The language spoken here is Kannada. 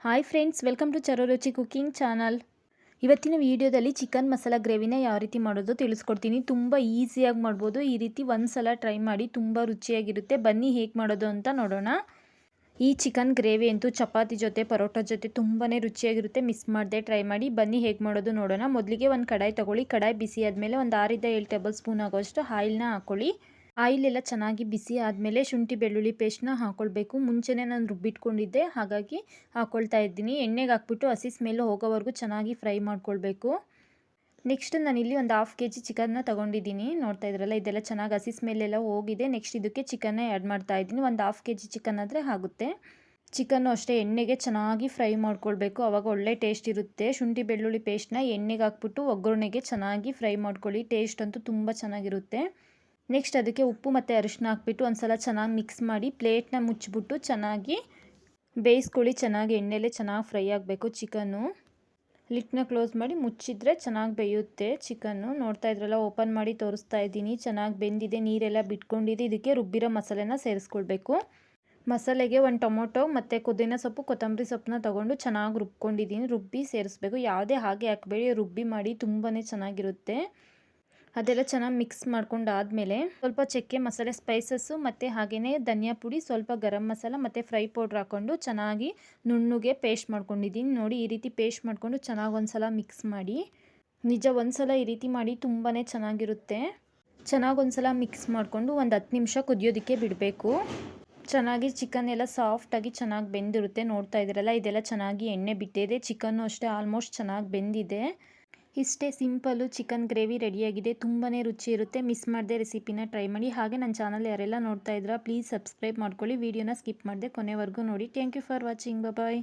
ಹಾಯ್ ಫ್ರೆಂಡ್ಸ್, ವೆಲ್ಕಮ್ ಟು ಚರೋ ರುಚಿ ಕುಕಿಂಗ್ ಚಾನಲ್. ಇವತ್ತಿನ ವಿಡಿಯೋದಲ್ಲಿ ಚಿಕನ್ ಮಸಾಲ ಗ್ರೇವಿನ ಯಾವ ರೀತಿ ಮಾಡೋದು ತಿಳಿಸ್ಕೊಡ್ತೀನಿ. ತುಂಬ ಈಸಿಯಾಗಿ ಮಾಡ್ಬೋದು. ಈ ರೀತಿ ಒಂದು ಸಲ ಟ್ರೈ ಮಾಡಿ, ತುಂಬ ರುಚಿಯಾಗಿರುತ್ತೆ. ಬನ್ನಿ ಹೇಗೆ ಮಾಡೋದು ಅಂತ ನೋಡೋಣ. ಈ ಚಿಕನ್ ಗ್ರೇವಿ ಅಂತೂ ಚಪಾತಿ ಜೊತೆ ಪರೋಟ ಜೊತೆ ತುಂಬಾ ರುಚಿಯಾಗಿರುತ್ತೆ. ಮಿಸ್ ಮಾಡದೆ ಟ್ರೈ ಮಾಡಿ. ಬನ್ನಿ ಹೇಗೆ ಮಾಡೋದು ನೋಡೋಣ. ಮೊದಲಿಗೆ ಒಂದು ಕಡಾಯಿ ತೊಗೊಳ್ಳಿ. ಕಡಾಯಿ ಬಿಸಿ ಆದಮೇಲೆ ಒಂದು 6-7 ಟೇಬಲ್ ಸ್ಪೂನ್ ಆಗೋಷ್ಟು ಆಯಿಲ್ನ ಹಾಕ್ಕೊಳ್ಳಿ. ಆಯಿಲ್ ಎಲ್ಲ ಚೆನ್ನಾಗಿ ಬಿಸಿ ಆದಮೇಲೆ ಶುಂಠಿ ಬೆಳ್ಳುಳ್ಳಿ ಪೇಸ್ಟ್ನ ಹಾಕ್ಕೊಳ್ಬೇಕು. ಮುಂಚೆನೇ ನಾನು ರುಬ್ಬಿಟ್ಕೊಂಡಿದ್ದೆ, ಹಾಗಾಗಿ ಹಾಕ್ಕೊಳ್ತಾ ಇದ್ದೀನಿ. ಎಣ್ಣೆಗೆ ಹಾಕ್ಬಿಟ್ಟು ಹಸಿ ಸ್ಮೆಲ್ ಹೋಗೋವರೆಗೂ ಚೆನ್ನಾಗಿ ಫ್ರೈ ಮಾಡ್ಕೊಳ್ಬೇಕು. ನೆಕ್ಸ್ಟ್ ನಾನಿಲ್ಲಿ ಒಂದು 1/2 kg ಚಿಕನ್ನ ತೊಗೊಂಡಿದ್ದೀನಿ. ನೋಡ್ತಾ ಇದ್ರಲ್ಲ, ಇದೆಲ್ಲ ಚೆನ್ನಾಗಿ ಹಸಿ ಸ್ಮೆಲ್ ಎಲ್ಲ ಹೋಗಿದೆ. ನೆಕ್ಸ್ಟ್ ಇದಕ್ಕೆ ಚಿಕನ್ನ ಆ್ಯಡ್ ಮಾಡ್ತಾ ಇದ್ದೀನಿ. ಒಂದು 1/2 kg ಚಿಕನ್ ಆದರೆ ಆಗುತ್ತೆ. ಚಿಕನ್ನು ಅಷ್ಟೇ ಎಣ್ಣೆಗೆ ಚೆನ್ನಾಗಿ ಫ್ರೈ ಮಾಡ್ಕೊಳ್ಬೇಕು. ಆವಾಗ ಒಳ್ಳೆ ಟೇಸ್ಟ್ ಇರುತ್ತೆ. ಶುಂಠಿ ಬೆಳ್ಳುಳ್ಳಿ ಪೇಸ್ಟ್ನ ಎಣ್ಣೆಗೆ ಹಾಕ್ಬಿಟ್ಟು ಒಗ್ಗರಣೆಗೆ ಚೆನ್ನಾಗಿ ಫ್ರೈ ಮಾಡ್ಕೊಳ್ಳಿ. ಟೇಸ್ಟ್ ಅಂತೂ ತುಂಬ ಚೆನ್ನಾಗಿರುತ್ತೆ. ನೆಕ್ಸ್ಟ್ ಅದಕ್ಕೆ ಉಪ್ಪು ಮತ್ತು ಅರಿಶಿನ ಹಾಕ್ಬಿಟ್ಟು ಒಂದು ಸಲ ಚೆನ್ನಾಗಿ ಮಿಕ್ಸ್ ಮಾಡಿ ಪ್ಲೇಟ್ನ ಮುಚ್ಚಿಬಿಟ್ಟು ಚೆನ್ನಾಗಿ ಬೇಯಿಸ್ಕೊಳ್ಳಿ. ಚೆನ್ನಾಗಿ ಎಣ್ಣೆಲೇ ಚೆನ್ನಾಗಿ ಫ್ರೈ ಆಗಬೇಕು ಚಿಕನ್ನು. ಲಿಟ್ನ ಕ್ಲೋಸ್ ಮಾಡಿ ಮುಚ್ಚಿದ್ರೆ ಚೆನ್ನಾಗಿ ಬೇಯುತ್ತೆ ಚಿಕನ್ನು. ನೋಡ್ತಾ ಇದ್ರಲ್ಲ, ಓಪನ್ ಮಾಡಿ ತೋರಿಸ್ತಾ ಇದ್ದೀನಿ. ಚೆನ್ನಾಗಿ ಬೆಂದಿದೆ, ನೀರೆಲ್ಲ ಬಿಟ್ಕೊಂಡಿದೆ. ಇದಕ್ಕೆ ರುಬ್ಬಿರೋ ಮಸಾಲೆನ ಸೇರಿಸ್ಕೊಳ್ಬೇಕು. ಮಸಾಲೆಗೆ ಒಂದು ಟೊಮೊಟೊ ಮತ್ತು ಪುದೀನ ಸೊಪ್ಪು, ಕೊತ್ತಂಬರಿ ಸೊಪ್ಪನ್ನ ತೊಗೊಂಡು ಚೆನ್ನಾಗಿ ರುಬ್ಕೊಂಡಿದ್ದೀನಿ. ರುಬ್ಬಿ ಸೇರಿಸ್ಬೇಕು. ಯಾವುದೇ ಹಾಗೆ ಹಾಕಬೇಡಿ, ರುಬ್ಬಿ ಮಾಡಿ, ತುಂಬಾ ಚೆನ್ನಾಗಿರುತ್ತೆ. ಅದೆಲ್ಲ ಚೆನ್ನಾಗಿ ಮಿಕ್ಸ್ ಮಾಡ್ಕೊಂಡಾದಮೇಲೆ ಸ್ವಲ್ಪ ಚಕ್ಕೆ, ಮಸಾಲೆ, ಸ್ಪೈಸಸ್ಸು ಮತ್ತು ಹಾಗೆಯೇ ಧನಿಯಾ ಪುಡಿ, ಸ್ವಲ್ಪ ಗರಂ ಮಸಾಲ ಮತ್ತು ಫ್ರೈ ಪೌಡ್ರ್ ಹಾಕ್ಕೊಂಡು ಚೆನ್ನಾಗಿ ನುಣ್ಣಗೆ ಪೇಸ್ಟ್ ಮಾಡ್ಕೊಂಡಿದ್ದೀನಿ. ನೋಡಿ, ಈ ರೀತಿ ಪೇಸ್ಟ್ ಮಾಡಿಕೊಂಡು ಚೆನ್ನಾಗಿ ಒಂದು ಸಲ ಮಿಕ್ಸ್ ಮಾಡಿ. ನಿಜ, ಒಂದು ಸಲ ಈ ರೀತಿ ಮಾಡಿ, ತುಂಬಾ ಚೆನ್ನಾಗಿರುತ್ತೆ. ಚೆನ್ನಾಗಿ ಒಂದು ಸಲ ಮಿಕ್ಸ್ ಮಾಡಿಕೊಂಡು ಒಂದು 10 ನಿಮಿಷ ಕುದಿಯೋದಕ್ಕೆ ಬಿಡಬೇಕು. ಚೆನ್ನಾಗಿ ಚಿಕನ್ ಎಲ್ಲ ಸಾಫ್ಟಾಗಿ ಚೆನ್ನಾಗಿ ಬೆಂದಿರುತ್ತೆ. ನೋಡ್ತಾ ಇದ್ದೀರಲ್ಲ, ಇದೆಲ್ಲ ಚೆನ್ನಾಗಿ ಎಣ್ಣೆ ಬಿಟ್ಟಿದೆ. ಚಿಕನ್ನು ಅಷ್ಟೇ ಆಲ್ಮೋಸ್ಟ್ ಚೆನ್ನಾಗಿ ಬೆಂದಿದೆ. ಇಷ್ಟೇ ಸಿಂಪಲ್ಲು ಚಿಕನ್ ಗ್ರೇವಿ ರೆಡಿಯಾಗಿದೆ. ತುಂಬಾ ರುಚಿ ಇರುತ್ತೆ. ಮಿಸ್ ಮಾಡದೆ ರೆಸಿಪಿನ ಟ್ರೈ ಮಾಡಿ. ಹಾಗೆ ನನ್ನ ಚಾನಲ್ ಯಾರೆಲ್ಲ ನೋಡ್ತಾ ಇದ್ದೀರಾ ಪ್ಲೀಸ್ ಸಬ್ಸ್ಕ್ರೈಬ್ ಮಾಡ್ಕೊಳ್ಳಿ. ವಿಡಿಯೋನ ಸ್ಕಿಪ್ ಮಾಡದೆ ಕೊನೆವರೆಗೂ ನೋಡಿ. Thank you for watching. Bye.